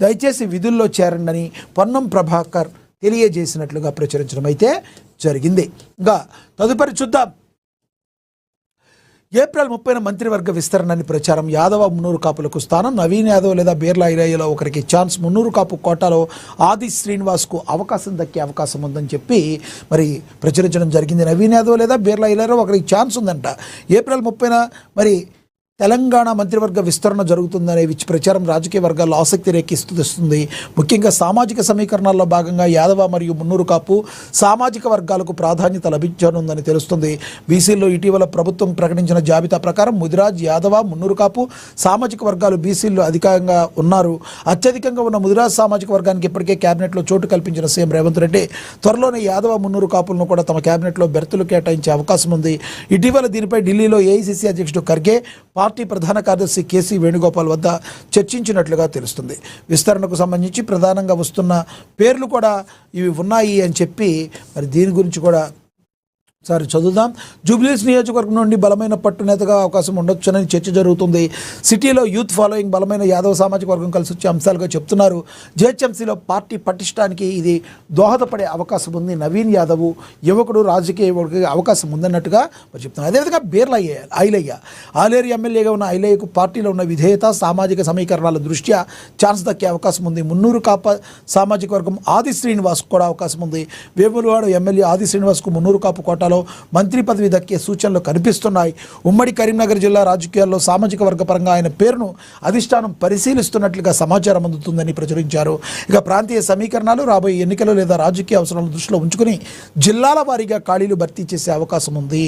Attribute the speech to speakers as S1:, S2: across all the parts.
S1: దయచేసి విధుల్లో చేరండి పొన్నం ప్రభాకర్ తెలియజేసినట్లుగా ప్రచురించడం అయితే జరిగింది. ఇంకా తదుపరి చూద్దాం. ఏప్రిల్ 30న మంత్రివర్గ విస్తరణని ప్రచారం. యాదవ మున్నూరు కాపులకు స్థానం. నవీన్ యాదవ్ లేదా బీర్లా ఐలయ్యలో ఒకరికి ఛాన్స్. మున్నూరు కాపు కోటాలో ఆది శ్రీనివాస్కు అవకాశం దక్కే అవకాశం ఉందని చెప్పి మరి ప్రచురించడం జరిగింది. నవీన్ యాదవ్ లేదా బీర్లా ఐలయ్యలో ఒకరికి ఛాన్స్ ఉందంట. ఏప్రిల్ 30న మరి తెలంగాణ మంత్రివర్గ విస్తరణ జరుగుతుందనే ప్రచారం రాజకీయ వర్గాల్లో ఆసక్తి రేకెత్తిస్తుంది. ముఖ్యంగా సామాజిక సమీకరణాల్లో భాగంగా యాదవ మరియు మున్నూరు కాపు సామాజిక వర్గాలకు ప్రాధాన్యత లభించనుందని తెలుస్తుంది. బీసీల్లో ఇటీవల ప్రభుత్వం ప్రకటించిన జాబితా ప్రకారం ముదిరాజ్, యాదవ, మున్నూరు కాపు సామాజిక వర్గాలు బీసీల్లో అధికంగా ఉన్నారు. అత్యధికంగా ఉన్న ముదిరాజ్ సామాజిక వర్గానికి ఇప్పటికే కేబినెట్లో చోటు కల్పించిన సీఎం రేవంత్ రెడ్డి త్వరలోనే యాదవ, మున్నూరు కాపులను కూడా తమ కేబినెట్లో బెర్తులు కేటాయించే అవకాశం ఉంది. ఇటీవల దీనిపై ఢిల్లీలో ఏఐసీసీ అధ్యక్షుడు ఖర్గే, పార్టీ ప్రధాన కార్యదర్శి కేసీ వేణుగోపాల్ వద్ద చర్చించినట్లుగా తెలుస్తుంది. విస్తరణకు సంబంధించి ప్రధానంగా వస్తున్న పేర్లు కూడా ఇవి ఉన్నాయి అని చెప్పి మరి దీని గురించి కూడా సరే చదువుదాం. జూబ్లీహిల్స్ నియోజకవర్గం నుండి బలమైన పట్టునేతగా అవకాశం ఉండొచ్చునని చర్చ జరుగుతుంది. సిటీలో యూత్ ఫాలోయింగ్, బలమైన యాదవ సామాజిక వర్గం కలిసి వచ్చే అంశాలుగా చెప్తున్నారు. జేహెచ్ఎంసీలో పార్టీ పటిష్టానికి ఇది దోహదపడే అవకాశం ఉంది. నవీన్ యాదవ్ యువకుడు, రాజకీయ యువకుడికి అవకాశం ఉందన్నట్టుగా మరి చెప్తున్నారు. అదేవిధంగా బీర్లా ఐలయ్య, ఆలేరు ఎమ్మెల్యేగా ఉన్న ఐలయ్యకు పార్టీలో ఉన్న విధేయత, సామాజిక సమీకరణాల దృష్ట్యా ఛాన్స్ దక్కే అవకాశం ఉంది. మున్నూరు కాపు సామాజిక వర్గం ఆది శ్రీనివాస్ కూడా అవకాశం ఉంది. వేములవాడ ఎమ్మెల్యే ఆది శ్రీనివాస్కు మున్నూరు కాపు కోట మంత్రి పదవి దక్కే సూచనలు కనిపిస్తున్నాయి. ఉమ్మడి కరీంనగర్ జిల్లా రాజకీయాల్లో సామాజిక వర్గ పరంగా ఆయన పేరును అధిష్టానం పరిశీలిస్తున్నట్లుగా సమాచారం అందుతుందని ప్రచురించారు. ఇక ప్రాంతీయ సమీకరణాలు, రాబోయే ఎన్నికలు లేదా రాజకీయ అవసరాలను దృష్టిలో ఉంచుకుని జిల్లాల వారీగా ఖాళీలు భర్తీ చేసే అవకాశం ఉంది.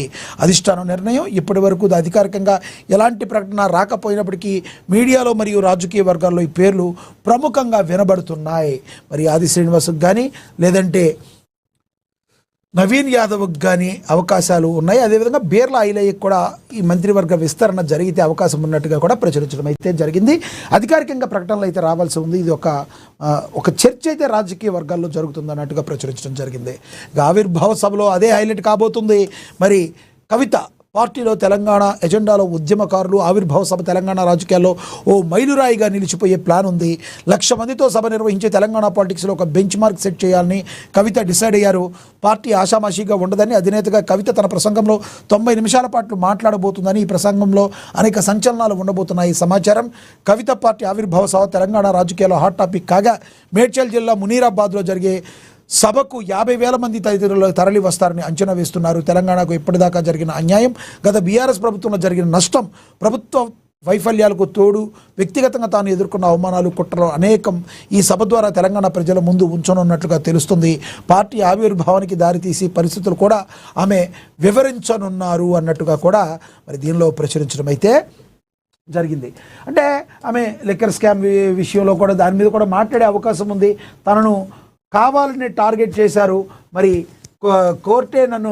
S1: అధిష్టానం నిర్ణయం ఇప్పటి వరకు అధికారికంగా ఎలాంటి ప్రకటన రాకపోయినప్పటికీ మీడియాలో మరియు రాజకీయ వర్గాల్లో ఈ పేర్లు ప్రముఖంగా వినబడుతున్నాయి. మరి ఆది శ్రీనివాస్కి కానీ లేదంటే నవీన్ యాదవ్కి కానీ అవకాశాలు ఉన్నాయి. అదేవిధంగా బీర్లా ఐలయ్యకు కూడా ఈ మంత్రివర్గ విస్తరణ జరిగితే అవకాశం ఉన్నట్టుగా కూడా ప్రచురించడం అయితే జరిగింది. అధికారికంగా ప్రకటనలు అయితే రావాల్సి ఉంది. ఇది ఒక చర్చ అయితే రాజకీయ వర్గాల్లో జరుగుతుంది అన్నట్టుగా ప్రచురించడం జరిగింది. ఆవిర్భావ సభలో అదే హైలైట్ కాబోతుంది. మరి కవిత పార్టీలో తెలంగాణ ఎజెండాలో ఉద్యమకారులు, ఆవిర్భావ సభ తెలంగాణ రాజకీయాల్లో ఓ మైలురాయిగా నిలిచిపోయే ప్లాన్ ఉంది. 1,00,000 మందితో సభ నిర్వహించే తెలంగాణ పాలిటిక్స్లో ఒక బెంచ్ మార్క్ సెట్ చేయాలని కవిత డిసైడ్ అయ్యారు. పార్టీ ఆషామాషిగా ఉండదని అధినేతగా కవిత తన ప్రసంగంలో 90 నిమిషాల పాటు మాట్లాడబోతుందని, ఈ ప్రసంగంలో అనేక సంచలనాలు ఉండబోతున్నాయి సమాచారం. కవిత పార్టీ ఆవిర్భావ సభ తెలంగాణ రాజకీయాల్లో హాట్ టాపిక్ కాగా మేడ్చల్ జిల్లా మునీరాబాద్లో జరిగే సభకు 50,000 మంది తదితరులు తరలి వస్తారని అంచనా వేస్తున్నారు. తెలంగాణకు ఇప్పటిదాకా జరిగిన అన్యాయం, గత బీఆర్ఎస్ ప్రభుత్వంలో జరిగిన నష్టం, ప్రభుత్వ వైఫల్యాలకు తోడు వ్యక్తిగతంగా తాను ఎదుర్కొన్న అవమానాలు, కుట్రలు అనేకం ఈ సభ ద్వారా తెలంగాణ ప్రజల ముందు ఉంచనున్నట్లుగా తెలుస్తుంది. పార్టీ ఆవిర్భావానికి దారితీసి పరిస్థితులు కూడా ఆమె వివరించనున్నారు అన్నట్టుగా కూడా మరి దీనిలో ప్రచురించడం అయితే జరిగింది. అంటే ఆమె లిక్కర్ స్కామ్ విషయంలో కూడా దాని మీద కూడా మాట్లాడే అవకాశం ఉంది. తనను కావాలని టార్గెట్ చేశారు, మరి కోర్టే నన్ను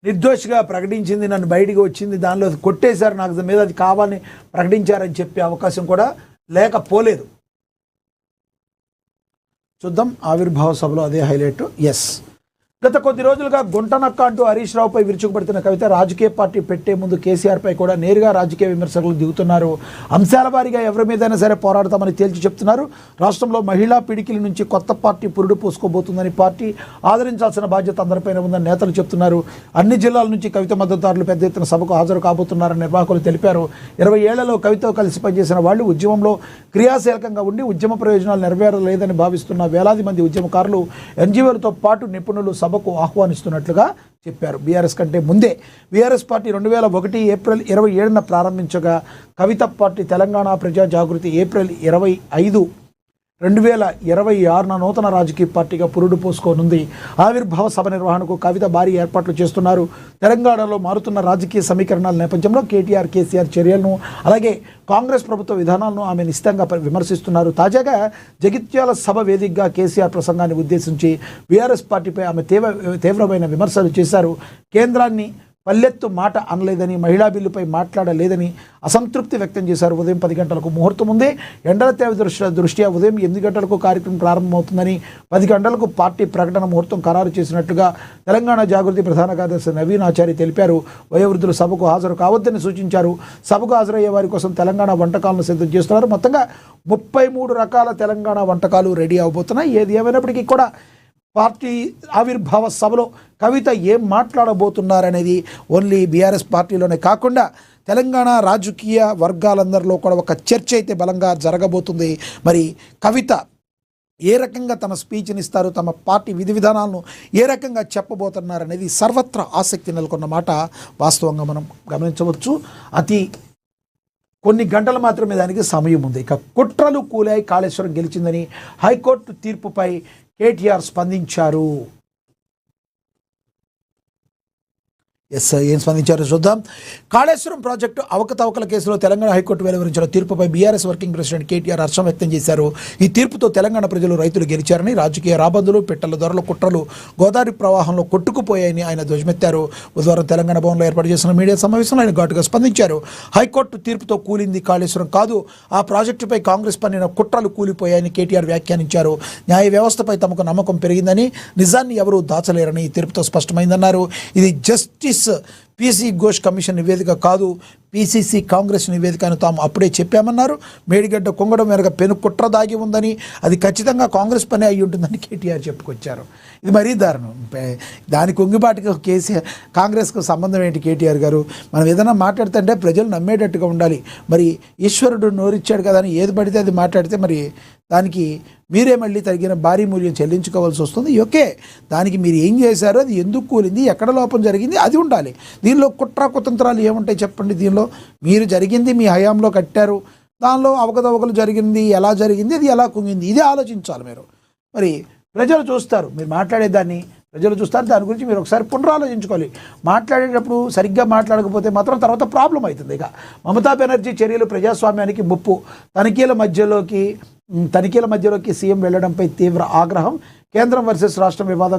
S1: నిర్దోషిగా ప్రకటించింది, నన్ను బయటికి వచ్చింది, దానిలో కొట్టేశారు, నాకు మీద అది కావాలని ప్రకటించారని చెప్పే అవకాశం కూడా లేకపోలేదు. చూద్దాం ఆవిర్భావ సభలో అదే హైలైట్. ఎస్, గత కొద్ది రోజులుగా గుంటనక్క అంటూ హరీష్ రావుపై విరుచుకుపడుతున్న కవిత రాజకీయ పార్టీ పెట్టే ముందు కేసీఆర్పై కూడా నేరుగా రాజకీయ విమర్శకులు దిగుతున్నారు. అంశాల వారీగా ఎవరి మీదైనా సరే పోరాడతామని తేల్చి చెప్తున్నారు. రాష్ట్రంలో మహిళా పిడికిల నుంచి కొత్త పార్టీ పురుడు పూసుకోబోతుందని, పార్టీ ఆదరించాల్సిన బాధ్యత అందరిపైన ఉందని నేతలు చెప్తున్నారు. అన్ని జిల్లాల నుంచి కవిత మద్దతుదారులు పెద్ద ఎత్తున సభకు హాజరు కాబోతున్నారని నిర్వాహకులు తెలిపారు. 20 ఏళ్లలో కవితతో కలిసి పనిచేసిన వాళ్ళు ఉద్యమంలో క్రియాశీలకంగా ఉండి ఉద్యమ ప్రయోజనాలు నెరవేరలేదని భావిస్తున్న వేలాది మంది ఉద్యమకారులు, ఎన్జీఓలతో పాటు నిపుణులు సభకు ఆహ్వానిస్తున్నట్లుగా చెప్పారు. బీఆర్ఎస్ కంటే ముందే బీఆర్ఎస్ పార్టీ 2001 ఏప్రిల్ 27న ప్రారంభించగా కవిత పార్టీ తెలంగాణ ప్రజా జాగృతి ఏప్రిల్ 25, 2026న నూతన రాజకీయ పార్టీగా పురుడు పోసుకోనుంది. ఆవిర్భావ సభ నిర్వహణకు కవిత భారీ ఏర్పాట్లు చేస్తున్నారు. తెలంగాణలో మారుతున్న రాజకీయ సమీకరణాల నేపథ్యంలో కేటీఆర్, కేసీఆర్ చర్యలను, అలాగే కాంగ్రెస్ ప్రభుత్వ విధానాలను ఆమె నిశితంగా విమర్శిస్తున్నారు. తాజాగా జగిత్యాల సభ వేదికగా కేసీఆర్ ప్రసంగాన్ని ఉద్దేశించి బీఆర్ఎస్ పార్టీపై ఆమె తీవ్రమైన విమర్శలు చేశారు. కేంద్రాన్ని పల్లెత్తు మాట అనలేదని, మహిళా బిల్లుపై మాట్లాడలేదని అసంతృప్తి వ్యక్తం చేశారు. ఉదయం 10 గంటలకు ముహూర్తం ఉంది. ఎండల తీవ్ర దృష్ట్యా ఉదయం 8 గంటలకు కార్యక్రమం ప్రారంభమవుతుందని, 10 గంటలకు పార్టీ ప్రకటన ముహూర్తం ఖరారు చేసినట్లుగా తెలంగాణ జాగృతి ప్రధాన కార్యదర్శి నవీన్ ఆచారి తెలిపారు. వయోవృద్ధులు సభకు హాజరు కావద్దని సూచించారు. సభకు హాజరయ్యే వారి కోసం తెలంగాణ వంటకాలను సిద్ధం చేస్తున్నారు. మొత్తంగా 33 రకాల తెలంగాణ వంటకాలు రెడీ అవబోతున్నాయి. ఏది ఏమైనప్పటికీ కూడా పార్టీ ఆవిర్భావ సభలో కవిత ఏం మాట్లాడబోతున్నారనేది ఓన్లీ బీఆర్ఎస్ పార్టీలోనే కాకుండా తెలంగాణ రాజకీయ వర్గాలందరిలో కూడా ఒక చర్చ అయితే బలంగా జరగబోతుంది. మరి కవిత ఏ రకంగా తమ స్పీచ్ని ఇస్తారు, తమ పార్టీ విధి విధానాలను ఏ రకంగా చెప్పబోతున్నారనేది సర్వత్రా ఆసక్తి నెలకొన్న మాట వాస్తవంగా మనం గమనించవచ్చు. కొన్ని గంటలు మాత్రమే దానికి సమయం ఉంది. ఇక కుట్రలు కూలాయి, కాళేశ్వరం గెలిచిందని హైకోర్టు తీర్పుపై కేటీఆర్ స్పందించారు. ఏం స్పందించారో చూద్దాం. కాళేశ్వరం ప్రాజెక్టు అవకతవకల కేసులో తెలంగాణ హైకోర్టు వెలువరించిన తీర్పుపై బీఆర్ఎస్ వర్కింగ్ ప్రెసిడెంట్ కేటీఆర్ హర్షం వ్యక్తం చేశారు. ఈ తీర్పుతో తెలంగాణ ప్రజలు, రైతులు గెలిచారని, రాజకీయ రాబందులు, పిట్టల ధరల కుట్రలు గోదావరి ప్రవాహంలో కొట్టుకుపోయాయని ఆయన ధ్వజమెత్తారు. బుధవారం తెలంగాణ భవన్లో ఏర్పాటు చేసిన మీడియా సమావేశంలో ఆయన ఘాటుగా స్పందించారు. హైకోర్టు తీర్పుతో కూలింది కాళేశ్వరం కాదు, ఆ ప్రాజెక్టుపై కాంగ్రెస్ పన్నిన కుట్రలు కూలిపోయాయని కేటీఆర్ వ్యాఖ్యానించారు. న్యాయ వ్యవస్థపై తమకు నమ్మకం పెరిగిందని, నిజాన్ని ఎవరూ దాచలేరని ఈ తీర్పుతో స్పష్టమైందన్నారు. ఇది జస్టిస్ పీసీ ఘోష్ కమిషన్ నివేదిక కాదు, పీసీసీ కాంగ్రెస్ నివేదిక అని తాము అప్పుడే చెప్పామన్నారు. మేడిగడ్డ కొంగడం వెనక పెను కుట్ర దాగి ఉందని, అది ఖచ్చితంగా కాంగ్రెస్ పని అయి ఉంటుందని కేటీఆర్ చెప్పుకొచ్చారు. ఇది మరీ దారుణం. దాని కొంగిబాటుగా కాంగ్రెస్కు సంబంధం ఏంటి? కేటీఆర్ గారు, మనం ఏదైనా మాట్లాడుతుంటే ప్రజలు నమ్మేటట్టుగా ఉండాలి. మరి ఈశ్వరుడు నోరిచ్చాడు కదా అని ఏది పడితే అది మాట్లాడితే మరి దానికి మీరే మళ్ళీ తగిన భారీ మూల్యం చెల్లించుకోవాల్సి వస్తుంది. ఓకే, దానికి మీరు ఏం చేశారో, అది ఎందుకు కూలింది, ఎక్కడ లోపం జరిగింది, అది ఉండాలి. దీనిలో కుట్ర కుతంత్రాలు ఏముంటాయి చెప్పండి? దీనిలో మీరు జరిగింది మీ హయాంలో కట్టారు, దానిలో అవకతవకలు జరిగింది, ఎలా జరిగింది, అది ఎలా కుంగింది, ఇది ఆలోచించాలి మీరు. మరి ప్రజలు చూస్తారు, మీరు మాట్లాడేదాన్ని ప్రజలు చూస్తారు. దాని గురించి మీరు ఒకసారి పునరాలోచించుకోవాలి. మాట్లాడేటప్పుడు సరిగ్గా మాట్లాడకపోతే మాత్రం తర్వాత ప్రాబ్లం అవుతుంది. ఇక మమతా బెనర్జీ చర్యలు ప్రజాస్వామ్యానికి ముప్పు, తనిఖీల మధ్యలోకి సీఎం వెళ్లడంపై తీవ్ర ఆగ్రహం, కేంద్రం వర్సెస్ రాష్ట్రం వివాదం